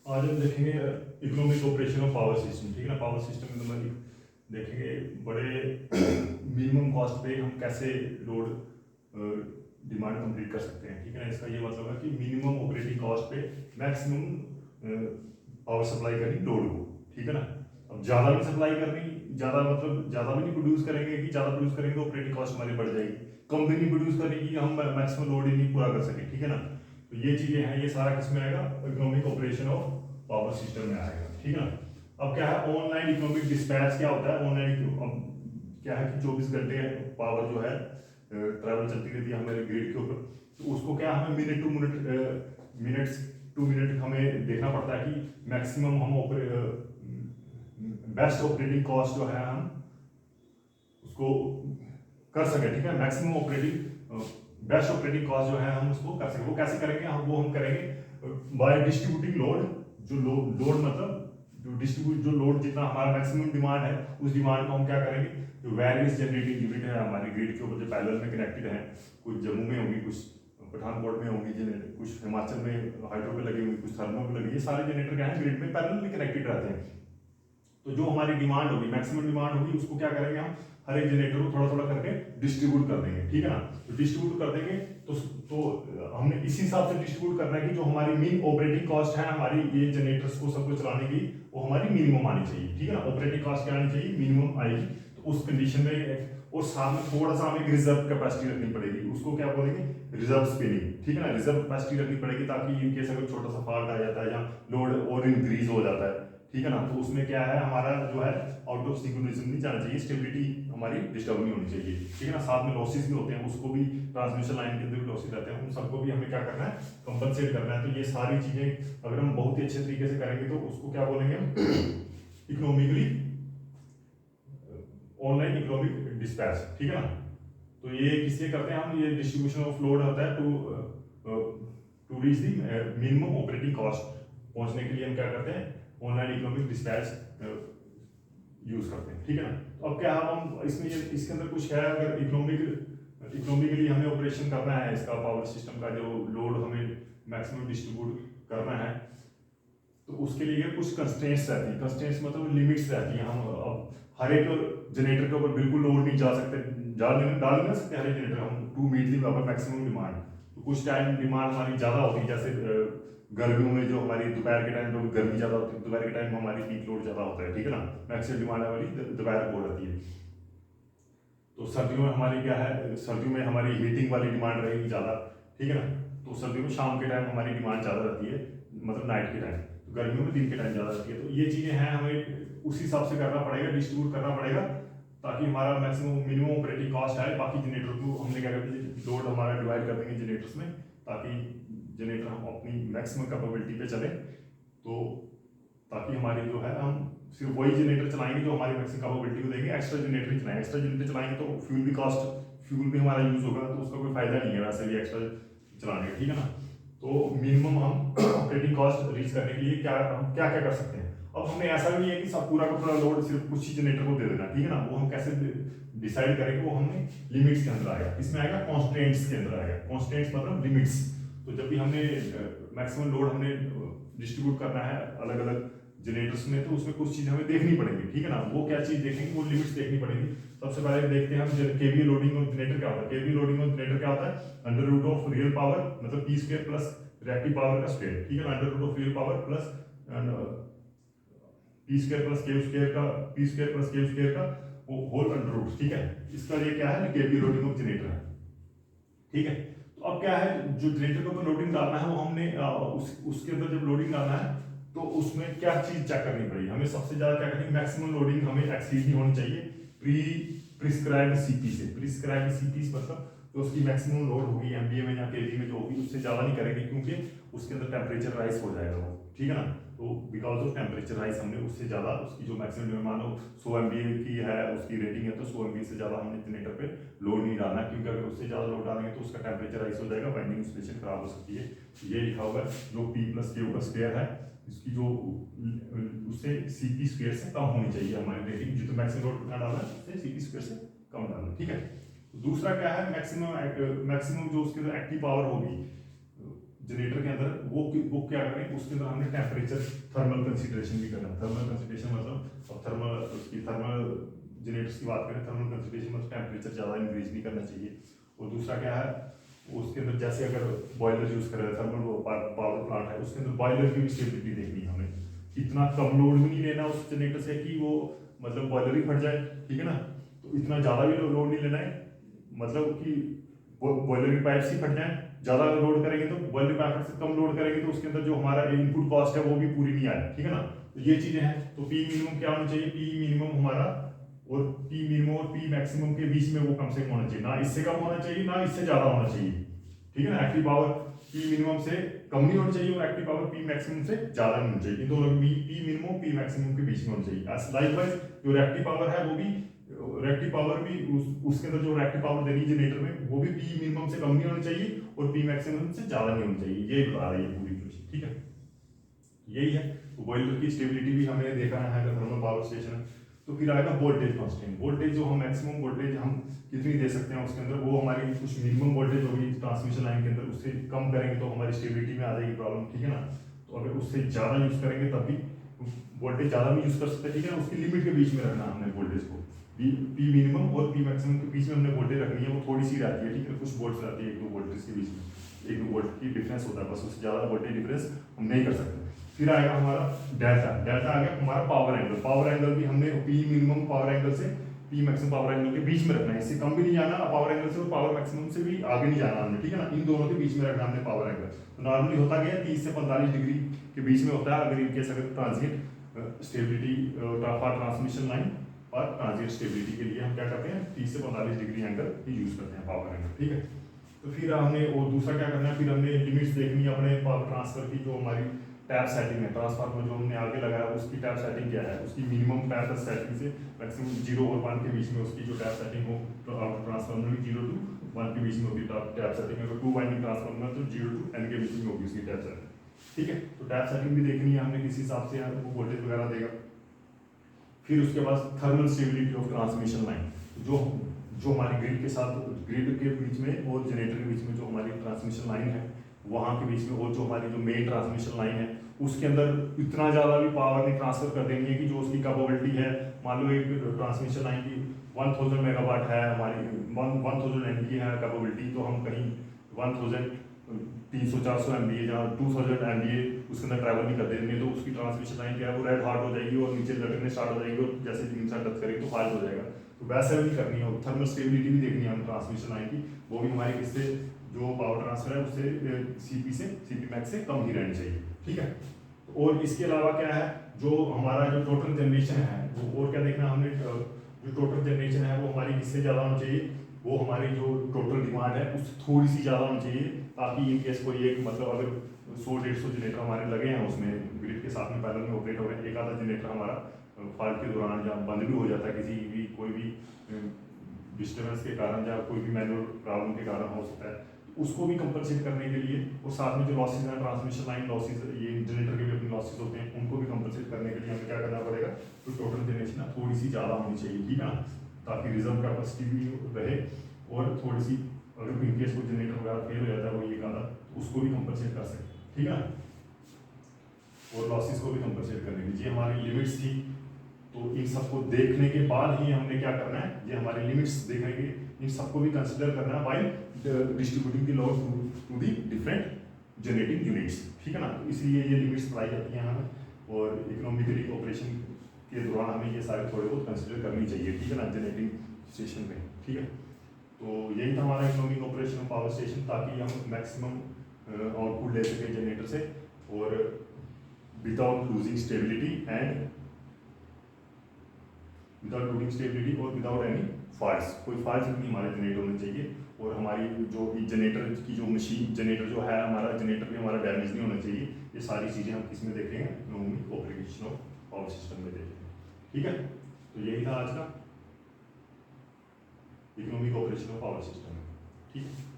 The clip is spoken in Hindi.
आज हम देखेंगे economic operation of power system. ठीक है ना। पावर सिस्टम में मतलब देखेंगे बड़े मिनिमम कॉस्ट पे हम कैसे लोड डिमांड कंप्लीट कर सकते हैं। ठीक है ना। इसका ये मतलब है कि मिनिमम ऑपरेटिंग कॉस्ट पे मैक्सिमम पावर सप्लाई करनी लोड को। ठीक है ना। अब ज़्यादा भी सप्लाई करनी, ज़्यादा मतलब ज़्यादा भी नहीं प्रोड्यूस करेंगे कि ज़्यादा प्रोड्यूस करेंगे तो ऑपरेटिंग कॉस्ट हमारी बढ़ जाएगी। कम भी नहीं प्रोड्यूस करेंगे कि हम मैक्सिमम लोड ही नहीं पूरा कर सकें। ठीक है ना। तो ये चीज़ें हैं, ये सारा किस में आएगा, economic operation of power system में आएगा। ठीक है ना। अब क्या है ऑनलाइन इकोनॉमिक डिस्पैच, क्या होता है ऑनलाइन। अब क्या है कि 24 घंटे पावर जो है ट्रैवल चलती रहती है हमारे ग्रिड के ऊपर। तो उसको क्या हमें मिनट्स टू मिनट हमें देखना पड़ता है कि मैक्सिमम हम बेस्ट ऑपरेटिंग कॉस्ट जो है हम उसको कर सकें। ठीक है। Maximum operating best operating cost जो है हम उसको कर सकें। वो कैसे करेंगे हम, वो हम करेंगे बाय डिस्ट्रीब्यूटिंग लोड। जो लोड मतलब जो लोड जितना हमारा मैक्सिमम डिमांड है उस डिमांड को हम क्या करेंगे, जो वेरियस जनरेटिंग यूनिट है हमारे ग्रिड के ऊपर जो पैरेलल में कनेक्टेड है, कुछ जम्मू में होंगी, कुछ पठानकोट में होंगी जनरेटर, कुछ हिमाचल में हाइड्रो पे लगी हुई, कुछ थर्मो पे लगी, ये सारे जनरेटर क्या है ग्रिड में पैरेलल में कनेक्टेड रहते हैं। तो जो हमारी डिमांड होगी, मैक्सिमम डिमांड होगी, उसको क्या करेंगे हम हर एक जनरेटर को थोड़ा थोड़ा करके डिस्ट्रीब्यूट कर देंगे। ठीक है ना। तो डिस्ट्रीब्यूट कर देंगे तो हमने इसी हिसाब से डिस्ट्रीब्यूट करना है कि जो हमारी मेन ऑपरेटिंग कॉस्ट है हमारी ये जनरेटर्स को सबको चलाने की, वो हमारी मिनिमम आनी चाहिए। ठीक है ना। ऑपरेटिंग कॉस्ट क्या आनी चाहिए, मिनिमम आएगी। तो उस कंडीशन में और साथ में थोड़ा सा हमें रिजर्व कैपेसिटी रखनी पड़ेगी, उसको क्या बोलेंगे, रिजर्व स्पिनिंग। ठीक है ना। रिजर्व कैपेसिटी रखनी पड़ेगी ताकि इन केस अगर छोटा सा फॉल्ट आ जाता है या लोड और इंक्रीज हो जाता है, ठीक है ना, तो उसमें क्या है हमारा जो है आउट ऑफ सिंक्रोनिज्म नहीं जाना चाहिए, स्टेबिलिटी हमारी डिस्टर्ब नहीं होनी चाहिए। ठीक है ना। साथ में लॉसेस भी होते हैं, उसको भी ट्रांसमिशन लाइन के अंदर भी लॉसेस रहते हैं, उन सबको भी हमें क्या करना है, कंपनसेट करना है। तो ये सारी चीजें अगर हम बहुत ही अच्छे तरीके से करेंगे तो उसको क्या बोलेंगे हम, इकोनॉमिकली ऑनलाइन इकोनॉमिक डिस्पैच। ठीक है ना। तो ये किससे करते हैं हम, ये डिस्ट्रीब्यूशन ऑफ लोड होता है to reach the minimum operating cost. पहुंचने के लिए हम क्या करते हैं, ऑनलाइन इकोनॉमिक डिस्पैच यूज करते हैं। ठीक है ना। तो अब क्या हम इसमें इसके अंदर कुछ है, अगर इकोनॉमिकली हमें ऑपरेशन करना है इसका, पावर सिस्टम का जो लोड हमें मैक्सिमम डिस्ट्रीब्यूट करना है, तो उसके लिए कुछ कंस्ट्रेंट्स रहती हैं। कंस्ट्रेंट्स मतलब लिमिट्स रहती हैं। हम अब हर एक जनरेटर के ऊपर बिल्कुल लोड नहीं जा सकते, डाल नहीं सकते हर एक जनरेटर हम to meet the maximum demand. तो कुछ टाइम डिमांड हमारी ज़्यादा होती है, जैसे गर्मियों में जो हमारी दोपहर के टाइम जो गर्मी ज़्यादा होती है, दोपहर के टाइम हमारी पीक लोड ज़्यादा होता है। ठीक है ना। मैक्सिमम डिमांड हमारी दोपहर को रहती है। तो सर्दियों में हमारी क्या है, सर्दियों में हमारी हीटिंग वाली डिमांड रहेगी ज़्यादा। ठीक है ना। तो सर्दियों में शाम के टाइम हमारी डिमांड ज़्यादा रहती है, मतलब नाइट के टाइम। तो गर्मियों में दिन के टाइम ज़्यादा रहती है। तो ये चीज़ें हैं, हमें उस हिसाब से करना पड़ेगा, डिस्ट्रीब्यूट करना पड़ेगा ताकि हमारा मैक्सिमम मिनिमम ऑपरेटिंग कॉस्ट आए। बाकी जनरेटर को हमने क्या करते हैं, लोड हमारा डिवाइड कर देंगे जनरेटर्स में, ताकि जनरेटर हम अपनी मैक्सिमम कैपेबिलिटी पे चले। तो ताकि हमारी जो है हम सिर्फ वही जनरेटर चलाएंगे जो हमारी मैक्सिमम कैपेबिलिटी को देंगे, एक्स्ट्रा जनरेटर ही चलाएंगे। एक्स्ट्रा जनरेटर चलाएंगे तो फ्यूल भी कॉस्ट, फ्यूल भी हमारा यूज होगा, तो उसका कोई फायदा नहीं है वैसे भी एक्स्ट्रा चलाने का। ठीक है ना। तो मिनिमम हम ऑपरेटिंग कॉस्ट रीच करने के लिए हम क्या क्या कर सकते हैं। अब हमें ऐसा भी नहीं है कि सब पूरा का पूरा लोड सिर्फ कुछ ही जनरेटर को दे देना। ठीक है ना। वो हम कैसे डिसाइड करेंगे, वो हमने लिमिट्स के अंदर आएगा, इसमें आएगा कॉन्स्टेंट्स के अंदर आएगा। कॉन्स्टेंट्स मतलब लिमिट्स। तो जब भी हमने मैक्सिमम लोड हमने डिस्ट्रीब्यूट करना है अलग अलग जनरेटर्स में, तो उसमें कुछ चीज़ हमें देखनी पड़ेगी। ठीक है ना। वो क्या चीज़ देखेंगे, वो लिमिट्स देखनी पड़ेगी। सबसे पहले देखते हैं हम केवीए लोडिंग ऑन जनरेटर क्या होता है। केवीए लोडिंग ऑन जनरेटर क्या होता है, under root of real power मतलब P square plus reactive power का स्क्वायर। ठीक है ना। Under root of real power plus P square plus K square का, P square plus K square का होल अंडर रूट। ठीक है। इसका ये क्या है, केवीए लोडिंग ऑफ जनरेटर है। ठीक है। तो अब क्या है, जो जनरेटर के ऊपर लोडिंग डालना है वो हमने उसके अंदर जब लोडिंग डालना है तो उसमें क्या चीज चेक करनी पड़ेगी हमें, सबसे ज्यादा क्या करनी, मैक्सिमम लोडिंग हमें एक्सीड नहीं होनी चाहिए प्रिस्क्राइब्ड सीपी से। प्रिस्क्राइब्ड सीपी मतलब तो उसकी मैक्सिमम लोड होगी एमबीए में या केवी में जो होगी, उससे ज़्यादा नहीं करेंगे क्योंकि उसके अंदर टेम्परेचर राइज हो जाएगा वो। ठीक है ना। तो बिकॉज ऑफ टेम्परेचर राइज हमने उससे ज़्यादा उसकी जो मैक्सिमम डिमांड, मान लो 100 एमबीए की है उसकी रेटिंग है, तो 100 एमबीए से ज़्यादा हमने जनरेटर पे लोड नहीं डालना, क्योंकि अगर उससे ज़्यादा लोड डालेंगे तो उसका टेम्परेचर राइज हो जाएगा, बाइंडिंग इंसुलेशन खराब हो सकती है। ये लिखा हुआ है जो पी प्लस क्यू का स्क्वायर है, इसकी जो उससे सी पी स्क्वायर से कम होनी चाहिए हमारी रेटिंग, जितना मैक्सिमम लोड कितना डालना है उससे सी पी स्क्वायर से कम डालना। ठीक है। दूसरा क्या है, मैक्सिमम जो उसके अंदर एक्टिव पावर होगी जनरेटर के अंदर वो क्या करें, उसके अंदर हमने टेम्परेचर थर्मल कंसिडरेशन भी करना है। थर्मल कंसिडरेशन मतलब अब थर्मल जनरेटर्स की बात करें, थर्मल कंसिडरेशन मतलब टेम्परेचर ज़्यादा इंक्रीज नहीं करना चाहिए। और दूसरा क्या है, उसके अंदर जैसे अगर बॉयलर यूज़ कर रहे हैं, थर्मल पावर प्लांट है, उसके अंदर बॉयलर की भी स्टेबिलिटी देखनी है हमें। इतना कम लोड भी नहीं लेना उस जनरेटर से कि वो मतलब बॉयलर ही फट जाए, ठीक है ना। तो इतना ज़्यादा भी लोड नहीं लेना है, मतलब कि बॉयलर की पाइप्स ही फट जाए। ज़्यादा लोड करेंगे तो बॉयलर की पाइप से कम लोड करेंगे तो उसके अंदर जो हमारा इनपुट कॉस्ट है वो भी पूरी नहीं आए, ठीक है ना। तो ये चीज़ें हैं। तो पी मिनिमम क्या होना चाहिए, पी मिनिमम हमारा और पी मिनिमम और पी मैक्सिमम के बीच में वो कम से कम होना चाहिए, ना इससे कम होना चाहिए ना इससे ज़्यादा होना चाहिए, ठीक है ना। एक्टिव पावर पी मिनिमम से कम नहीं होना चाहिए और एक्टिव पावर पी मैक्सिमम से ज़्यादा नहीं होना चाहिए। इन दोनों पी मिनिमम पी मैक्सिमम के बीच में होना चाहिए। लाइकवाइज जो रिएक्टिव पावर है वो भी रिएक्टिव पावर भी उसके अंदर जो रिएक्टिव पावर देनी है जनरेटर में वो भी पी मिनिमम से कम नहीं होना चाहिए और पी मैक्सिमम से ज़्यादा नहीं होना चाहिए। यही बता रही है पूरी प्रोसेस, ठीक है। यही है। तो बॉयलर की स्टेबिलिटी भी हमें देखना है अगर थर्मल पावर स्टेशन है। तो फिर आएगा वोल्टेज कांस्टेंट। वोल्टेज जो हम मैक्सिमम वोल्टेज हम कितनी दे सकते हैं उसके अंदर, वो हमारी कुछ मिनिमम वोल्टेज होगी ट्रांसमिशन लाइन के अंदर, उससे कम करेंगे तो हमारी स्टेबिलिटी में आ जाएगी प्रॉब्लम, ठीक है ना। तो अगर उससे ज़्यादा यूज़ करेंगे तब भी वोल्टेज ज़्यादा नहीं यूज़ कर सकते, ठीक है ना। उसकी लिमिट के बीच में रखना हमने वोल्टेज को, पी मिनिमम और पी मैक्सिमम के बीच में हमने वोल्टेज रखनी है। वो थोड़ी सी रहती है, ठीक है, कुछ वोल्ट्स रहती है, 1-2 वोल्टेज के बीच में, 1-2 वोल्ट की डिफरेंस होता है बस, उससे ज़्यादा वोल्टेज डिफरेंस हम नहीं कर सकते। फिर आएगा हमारा डेल्टा। डेल्टा आ गया हमारा पावर एंगल। पावर एंगल भी हमने पी मिनिमम पावर एंगल से पी मैक्सिमम पावर एंगल के बीच में रखना है, इससे कम भी नहीं जाना पावर एंगल से और पावर मैक्सिमम से भी आगे नहीं जाना हमने, ठीक है ना। इन दोनों के बीच में रखना हमने पावर एंगल। तो नॉर्मली होता गया 30 से 45 डिग्री के बीच में होता है अगर इनकेस अगर transient stability for transmission line और ट्रांजिएंट स्टेबिलिटी के लिए हम क्या करते हैं 30 से 45 डिग्री एंगल ही यूज करते हैं पावर एंगल, ठीक है। तो फिर हमने और दूसरा क्या करना है, फिर हमने लिमिट्स देखनी है अपने पावर ट्रांसफर की। जो हमारी टैप सेटिंग है ट्रांसफार्मर जो हमने आगे लगाया उसकी टैप सेटिंग क्या है, उसकी मिनिमम टैप सेटिंग से मैक्सिमम 0 और 1 के बीच में उसकी जो टैप सेटिंग हो, तो ट्रांसफार्मर की 0 to 1 के बीच में होगी टैप सेटिंग। अगर 2 वाइंडिंग ट्रांसफार्मर तो 0 to n के बीच में होगी उसकी टैप सेटिंग, ठीक है। तो टैप सेटिंग भी देखनी है हमने किस हिसाब से वो वोल्टेज वगैरह देगा। फिर उसके बाद thermal stability of transmission line, जो हमारी ग्रिड के साथ ग्रिड के बीच में और जनरेटर के बीच में जो हमारी ट्रांसमिशन लाइन है वहाँ के बीच में, और जो हमारी जो मेन ट्रांसमिशन लाइन है उसके अंदर इतना ज़्यादा भी पावर नहीं ट्रांसफर कर देंगे कि जो उसकी कैपेबिलिटी है। मान लो एक ट्रांसमिशन लाइन की 1000 मेगावाट है हमारी, 1000 MVA है कैपेबिलिटी, तो हम कहीं 1300-400 MVA जहाँ 2000 MVA उसके अंदर ट्रैवल नहीं कर देंगे, तो उसकी ट्रांसमिशन लाइन क्या है वो रेड हार्ट हो जाएगी और नीचे लटकने स्टार्ट हो जाएगी और जैसे तीन साल टच करेगी तो फाल्ट हो जाएगा। तो वैसे भी करनी है। थर्मल स्टेबिलिटी भी देखनी है हम ट्रांसमिशन लाइन की, वो भी हमारी किससे जो पावर ट्रांसफर है उससे सीपी मैक्स से कम ही रहनी चाहिए, ठीक है। और इसके अलावा क्या है, जो हमारा जो टोटल जनरेशन है वो और क्या देखना हमने, जो टोटल जनरेशन है वो हमारी किससे ज़्यादा होनी चाहिए, वो हमारी जो टोटल डिमांड है उससे थोड़ी सी ज़्यादा होनी चाहिए, ताकि इन केस कोई एक मतलब अगर 100-150 जनरेटर हमारे लगे हैं उसमें ग्रिड के साथ में पैरेलल में ऑपरेट हो रहे हैं, एक आधा जनरेटर हमारा फॉल्ट के दौरान या बंद भी हो जाता है किसी भी कोई भी डिस्टर्बेंस के कारण या कोई भी मैनुअल प्रॉब्लम के कारण हो सकता है, उसको भी कंपनसेट करने के लिए और साथ में जो लॉसेज हैं ट्रांसमिशन लाइन लॉसेज, ये जनरेटर के भी अपने लॉसेज होते हैं, उनको भी कंपनसेट करने के लिए हमें क्या करना पड़ेगा, तो टोटल जनरेशन थोड़ी सी ज़्यादा होनी चाहिए, ठीक है ना, ताकि रिजर्व कैपेसिटी भी रहे और थोड़ी सी अगर इनकेस कोई जनरेटर वगैरह फेल हो जाता है वो ये कहा उसको भी कंपनसेट कर सकते हैं, ठीक है ना। और लॉसेस को भी कंपनसेट करने की ये हमारी लिमिट्स थी। तो इन सबको देखने के बाद ही हमने क्या करना है, ये हमारी लिमिट्स देखेंगे, इन सबको भी कंसिडर करना है while distributing the load to the different generating units, ठीक है ना। तो इसलिए ये लिमिट्स बताई जाती हैं हमें, और इकोनॉमिकली ऑपरेशन के दौरान हमें ये सारे थोड़े बहुत कंसिडर करनी चाहिए, ठीक है ना, जनरेटिंग स्टेशन में, ठीक है। तो यही था हमारा इकोनॉमिक ऑपरेशन पावर स्टेशन, ताकि हम मैक्सिमम आउटपुट ले सकें जनरेटर से और without losing stability and without losing stability और विदाउट एनी फॉल्ट्स, कोई फॉल्ट नहीं हमारे जनरेटर होने चाहिए, और हमारी जो जनरेटर की जो मशीन जनरेटर जो है हमारा जनरेटर भी हमारा डैमेज नहीं होना चाहिए। ये सारी चीज़ें हम किस में देखेंगे, economic operation of power system में देखेंगे, ठीक है। तो यही था आज का economic operation of power system, ठीक है।